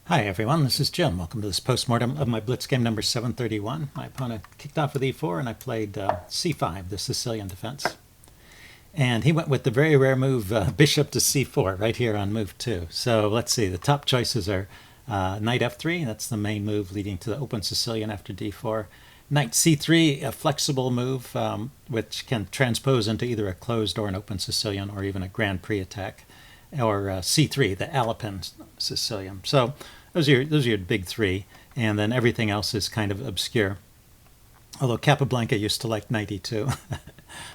Hi everyone, this is Jim. Welcome to this postmortem of my Blitz game number 731. My opponent kicked off with e4 and I played c5, the Sicilian defense. And he went with the very rare move bishop to c4 right here on move 2. So let's see, the top choices are knight f3, that's the main move leading to the open Sicilian after d4. Knight c3, a flexible move which can transpose into either a closed or an open Sicilian or even a Grand Prix attack. Or c3, the Alpine Sicilian. So those are your big three, and then everything else is kind of obscure. Although Capablanca used to like knight e2.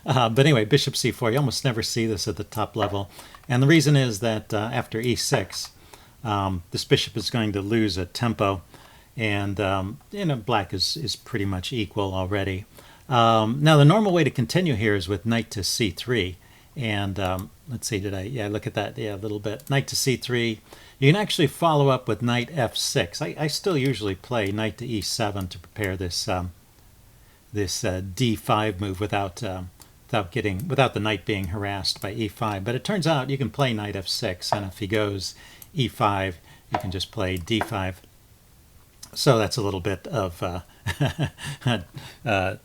But anyway, bishop c4, you almost never see this at the top level. And the reason is that after e6, this bishop is going to lose a tempo, and black is pretty much equal already. Now the normal way to continue here is with knight to c3. And let's see, look at that, a little bit. Knight to c3. You can actually follow up with knight f6. I still usually play knight to e7 to prepare this d5 move without the knight being harassed by e5. But it turns out you can play knight f6, and if he goes e5, you can just play d5. So that's a little bit of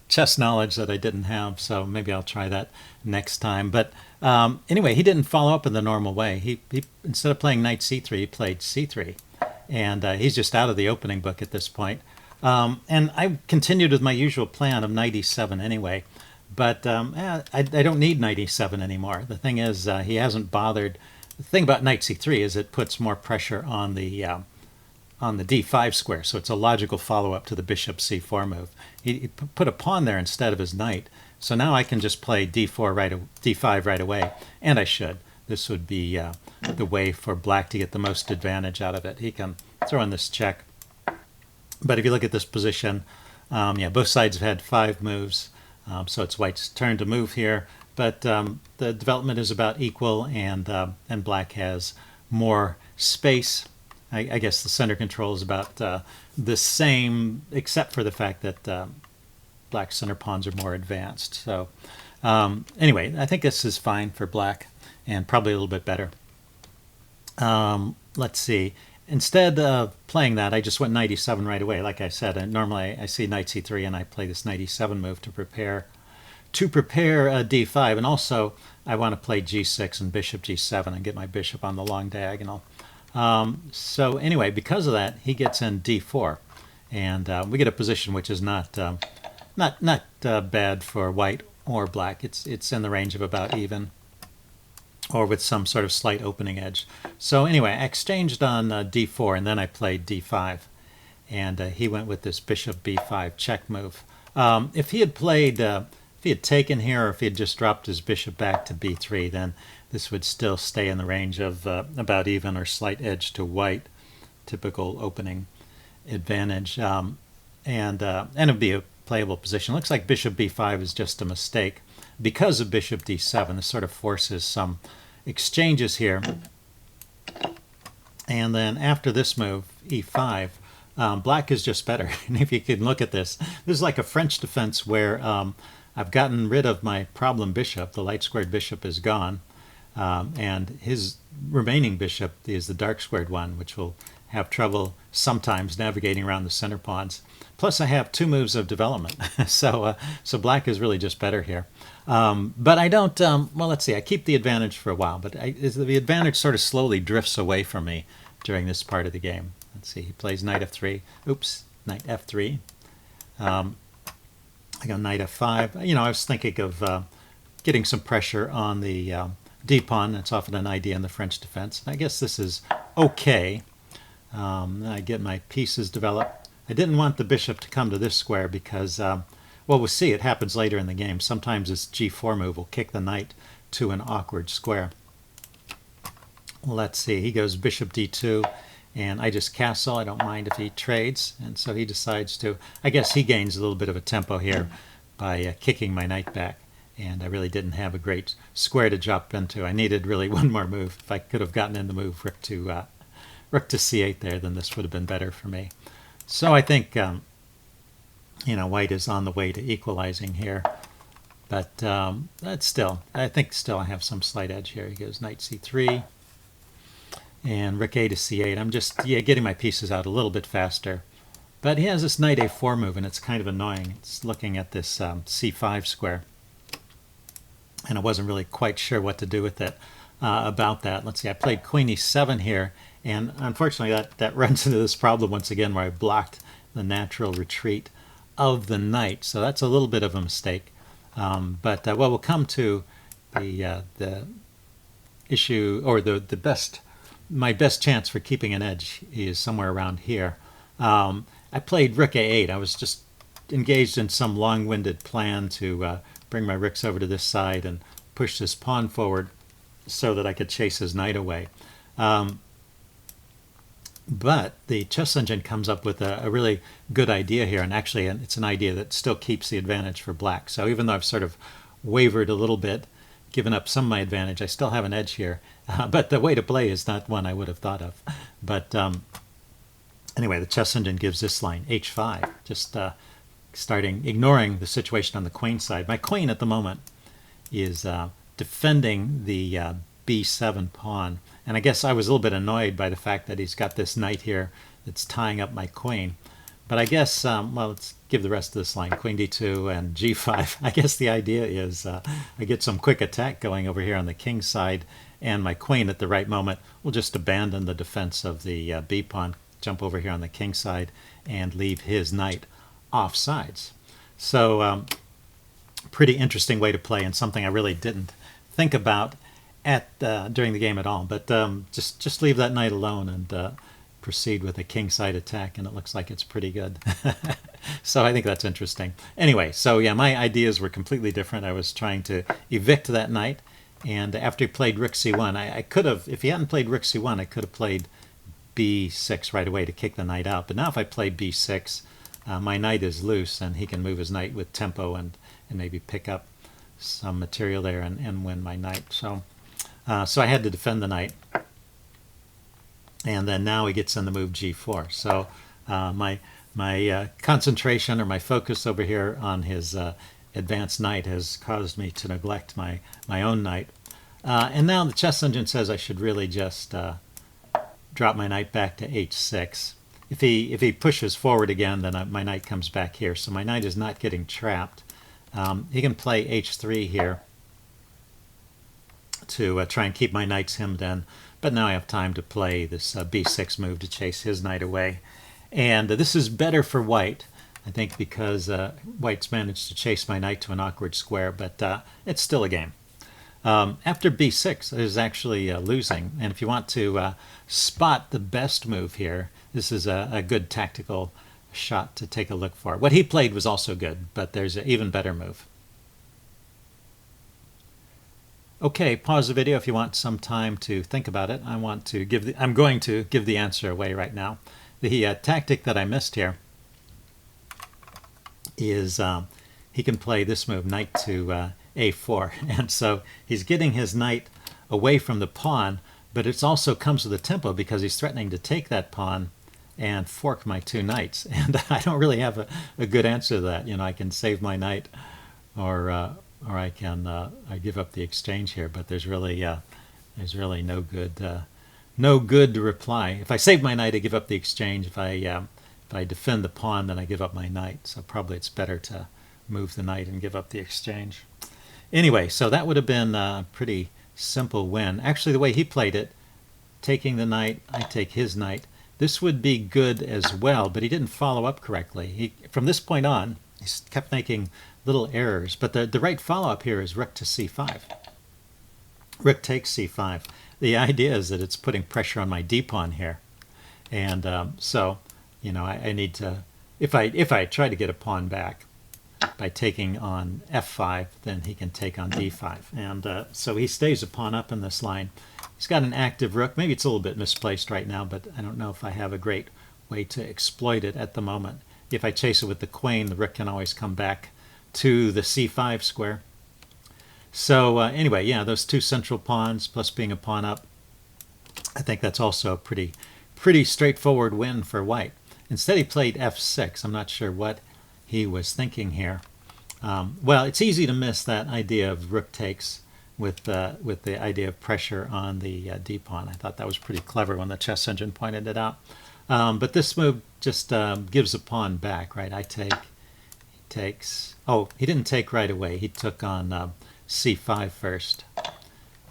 chess knowledge that I didn't have, so maybe I'll try that next time. But anyway, he didn't follow up in the normal way. He instead of playing knight c3, he played c3. And he's just out of the opening book at this point. And I continued with my usual plan of knight e7 anyway. But I don't need knight e7 anymore. The thing is, he hasn't bothered. The thing about knight c3 is it puts more pressure on the d5 square, so it's a logical follow-up to the bishop c4 move. He put a pawn there instead of his knight, so now I can just play d5 right away, and I should. This would be the way for black to get the most advantage out of it. He can throw in this check, but if you look at this position, both sides have had 5 moves, so it's white's turn to move here, but the development is about equal, and black has more space. I guess the center control is about the same, except for the fact that black center pawns are more advanced. So anyway, I think this is fine for black, and probably a little bit better. Let's see. Instead of playing that, I just went knight e7 right away. Like I said, normally I see knight c3, and I play this knight e7 move to prepare d5, and also I want to play g6 and bishop g7 and get my bishop on the long diagonal. So anyway, because of that, he gets in d4, and we get a position which is not bad for white or black. It's in the range of about even, or with some sort of slight opening edge. So anyway, I exchanged on d4, and then I played d5, and he went with this bishop b5 check move. If he had played, if he had taken here, or if he had just dropped his bishop back to b3, then this would still stay in the range of about even or slight edge to white, typical opening advantage, and it would be a playable position. Looks like bishop b5 is just a mistake because of bishop d7. This sort of forces some exchanges here. And then after this move, e5, black is just better. And if you can look at this, this is like a French defense where I've gotten rid of my problem bishop. The light squared bishop is gone. And his remaining bishop is the dark squared one, which will have trouble sometimes navigating around the center pawns. Plus I have 2 moves of development, so black is really just better here. But I don't, well, let's see, I keep the advantage for a while, but the advantage sort of slowly drifts away from me during this part of the game. Let's see, he plays knight f3, oops, knight f3. I go knight f5. I was thinking of getting some pressure on the d-pawn. That's often an idea in the French defense. I guess this is okay. I get my pieces developed. I didn't want the bishop to come to this square because, well, we'll see. It happens later in the game. Sometimes this g4 move will kick the knight to an awkward square. Let's see. He goes bishop d2, and I just castle. I don't mind if he trades, and so he decides to. I guess he gains a little bit of a tempo here by kicking my knight back. And I really didn't have a great square to drop into. I needed really one more move. If I could have gotten in the move rook to c8 there, then this would have been better for me. So I think white is on the way to equalizing here, but I think still I have some slight edge here. He goes knight c3, and rook a to c8. I'm just getting my pieces out a little bit faster. But he has this knight a4 move, and it's kind of annoying. It's looking at this c5 square, and I wasn't really quite sure what to do with it about that. Let's see, I played queen e7 here, and unfortunately that runs into this problem once again where I blocked the natural retreat of the knight. So that's a little bit of a mistake. But well, we'll come to the issue, or my best chance for keeping an edge is somewhere around here. I played rook a8. I was just engaged in some long-winded plan to bring my rooks over to this side and push this pawn forward so that I could chase his knight away. But the chess engine comes up with a really good idea here, and actually it's an idea that still keeps the advantage for black. So even though I've sort of wavered a little bit, given up some of my advantage, I still have an edge here. But the way to play is not one I would have thought of. But anyway, the chess engine gives this line, h5, just ignoring the situation on the queen side. My queen at the moment is defending the b7 pawn. And I guess I was a little bit annoyed by the fact that he's got this knight here that's tying up my queen. But I guess, well, let's give the rest of this line, queen d2 and g5. I guess the idea is I get some quick attack going over here on the king side, and my queen at the right moment will just abandon the defense of the b pawn, jump over here on the king side, and leave his knight off sides. So pretty interesting way to play, and something I really didn't think about during the game at all. But just leave that knight alone and proceed with a kingside attack, and it looks like it's pretty good. So I think that's interesting. Anyway, so yeah, my ideas were completely different. I was trying to evict that knight, and after he played rook c1, I could have, if he hadn't played rook c1, I could have played b6 right away to kick the knight out. But now if I play b6, my knight is loose, and he can move his knight with tempo and maybe pick up some material there and win my knight. So I had to defend the knight, and then now he gets in the move g4. So my concentration, or my focus over here on his advanced knight has caused me to neglect my own knight. And now the chess engine says I should really just drop my knight back to h6. If he pushes forward again, then my knight comes back here. So my knight is not getting trapped. He can play h3 here to try and keep my knights hemmed in. But now I have time to play this b6 move to chase his knight away. And this is better for white, I think, because white's managed to chase my knight to an awkward square, but it's still a game. After b6 is actually losing, and if you want to spot the best move here, this is a good tactical shot to take a look for. What he played was also good, but there's an even better move. Okay, pause the video if you want some time to think about it. I'm going to give the answer away right now. The tactic that I missed here is he can play this move, knight to a4, and so he's getting his knight away from the pawn, but it also comes with a tempo because he's threatening to take that pawn and fork my two knights, and I don't really have a good answer to that. You know, I can save my knight, or I can I give up the exchange here, but there's really no good reply. If I save my knight, I give up the exchange. If I defend the pawn, then I give up my knight. So probably it's better to move the knight and give up the exchange. Anyway, so that would have been a pretty simple win. Actually, the way he played it, taking the knight, I take his knight, this would be good as well, but he didn't follow up correctly. From this point on, he kept making little errors, but the right follow-up here is rook to c5. Rook takes c5. The idea is that it's putting pressure on my d-pawn here, and so, you know, I need to, if I try to get a pawn back by taking on f5, then he can take on d5, and so he stays a pawn up in this line. He's got an active rook. Maybe it's a little bit misplaced right now, but I don't know if I have a great way to exploit it at the moment. If I chase it with the queen, the rook can always come back to the c5 square. So anyway, yeah, those two central pawns plus being a pawn up, I think that's also a pretty straightforward win for white. Instead he played f6. I'm not sure what he was thinking here. Well, it's easy to miss that idea of rook takes with the idea of pressure on the d pawn. I thought that was pretty clever when the chess engine pointed it out. But this move just gives a pawn back, right? I take, he takes. Oh, he didn't take right away. He took on c5 first,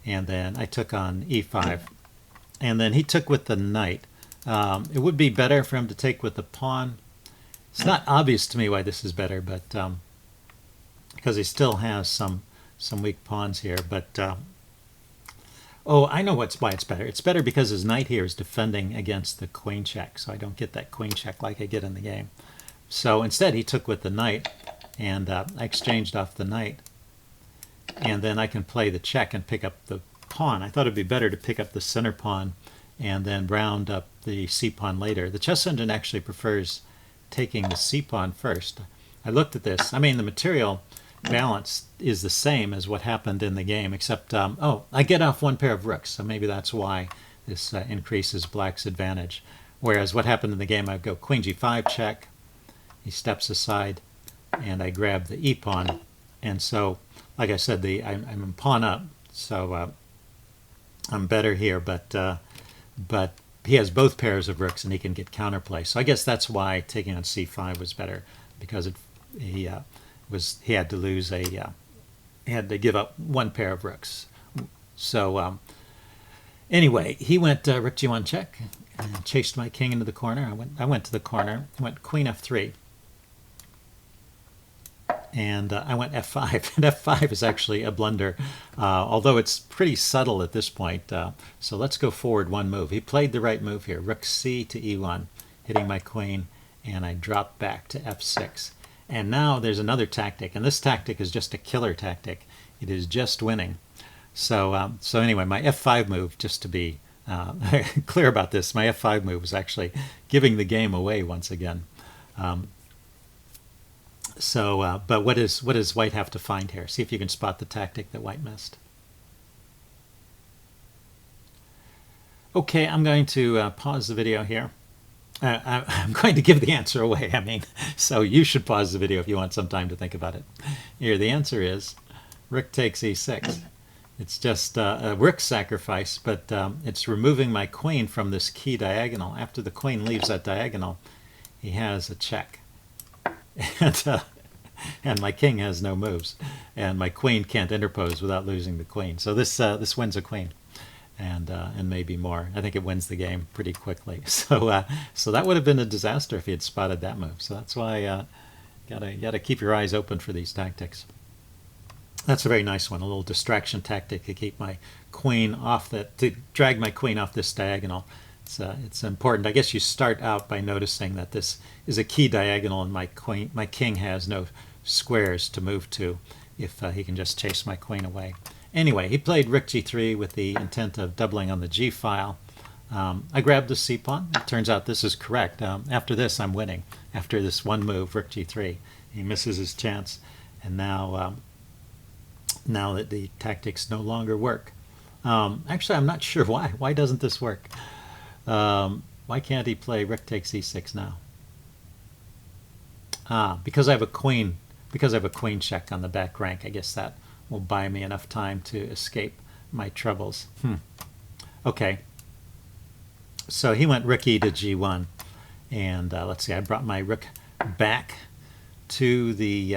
and then I took on e5, and then he took with the knight. It would be better for him to take with the pawn. It's not obvious to me why this is better, but because he still has some weak pawns here. But oh, I know why it's better. It's better because his knight here is defending against the queen check, so I don't get that queen check like I get in the game. So instead, he took with the knight, and I exchanged off the knight, and then I can play the check and pick up the pawn. I thought it'd be better to pick up the center pawn and then round up the c pawn later. The chess engine actually prefers taking the c pawn first. I looked at this. I mean, the material balance is the same as what happened in the game, except oh, I get off one pair of rooks, so maybe that's why this increases black's advantage. Whereas what happened in the game, I go queen g5 check, he steps aside, and I grab the e pawn, and so like I said, I'm pawn up, so I'm better here, but he has both pairs of rooks and he can get counterplay. So I guess that's why taking on c5 was better, because he had to lose he had to give up one pair of rooks. So anyway, he went rook g1 check and chased my king into the corner. I went to the corner. I went queen f3. And I went f5, and f5 is actually a blunder, although it's pretty subtle at this point. So let's go forward one move. He played the right move here, rook c to e1, hitting my queen, and I dropped back to f6. And now there's another tactic, and this tactic is just a killer tactic. It is just winning. So so anyway, my f5 move, just to be clear about this, my f5 move was actually giving the game away once again. But what does White have to find here? See if you can spot the tactic that White missed. Okay, I'm going to pause the video here. I'm going to give the answer away, I mean, so you should pause the video if you want some time to think about it. Here, the answer is rook takes e6. It's just a rook sacrifice, but it's removing my queen from this key diagonal. After the queen leaves that diagonal, he has a check. And my king has no moves, and my queen can't interpose without losing the queen. So this wins a queen, and maybe more. I think it wins the game pretty quickly. So so that would have been a disaster if he had spotted that move. So that's why gotta keep your eyes open for these tactics. That's a very nice one, a little distraction tactic to keep my queen off to drag my queen off this diagonal. It's important. I guess you start out by noticing that this is a key diagonal, and my king has no squares to move to if he can just chase my queen away. Anyway, he played rook g3 with the intent of doubling on the g file. I grabbed the c pawn. It turns out this is correct. After this, I'm winning. After this one move, rook g3, he misses his chance, and now that the tactics no longer work. Actually, I'm not sure why. Why doesn't this work? Why can't he play rook takes e6 now? Because I have a queen. Because I have a queen check on the back rank. I guess that will buy me enough time to escape my troubles. Okay. So he went rook e to g1, and let's see. I brought my rook back to the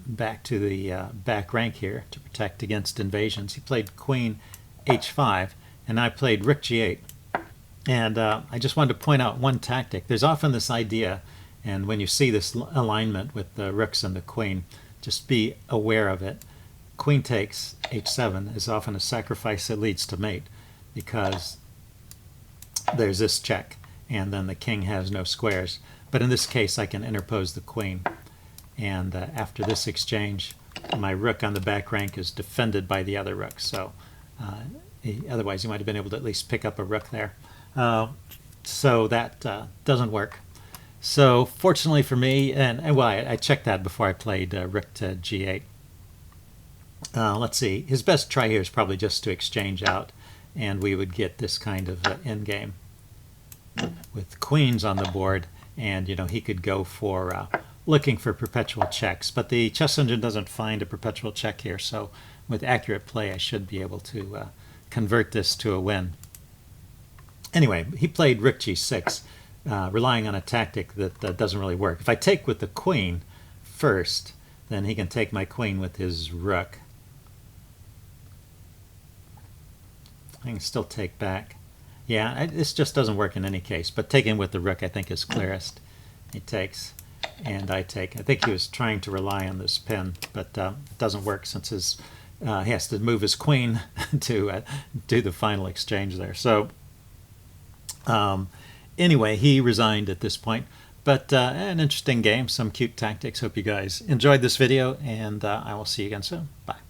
back rank here to protect against invasions. He played queen h5, and I played rook g8. And I just wanted to point out one tactic. There's often this idea, and when you see this alignment with the rooks and the queen, just be aware of it. Queen takes h7 is often a sacrifice that leads to mate, because there's this check, and then the king has no squares. But in this case, I can interpose the queen. And after this exchange, my rook on the back rank is defended by the other rook. So otherwise, he might have been able to at least pick up a rook there. So that doesn't work. So fortunately for me, and well, I checked that before I played rook to g8. Let's see. His best try here is probably just to exchange out, and we would get this kind of endgame with queens on the board, and he could go for looking for perpetual checks. But the chess engine doesn't find a perpetual check here, so with accurate play, I should be able to convert this to a win. Anyway, he played rook g6, relying on a tactic that doesn't really work. If I take with the queen first, then he can take my queen with his rook. I can still take back. Yeah, this just doesn't work in any case, but taking with the rook I think is clearest. He takes, and I take. I think he was trying to rely on this pin, but it doesn't work since he has to move his queen to do the final exchange there. So anyway, he resigned at this point, but an interesting game, some cute tactics. Hope you guys enjoyed this video, and I will see you again soon. Bye.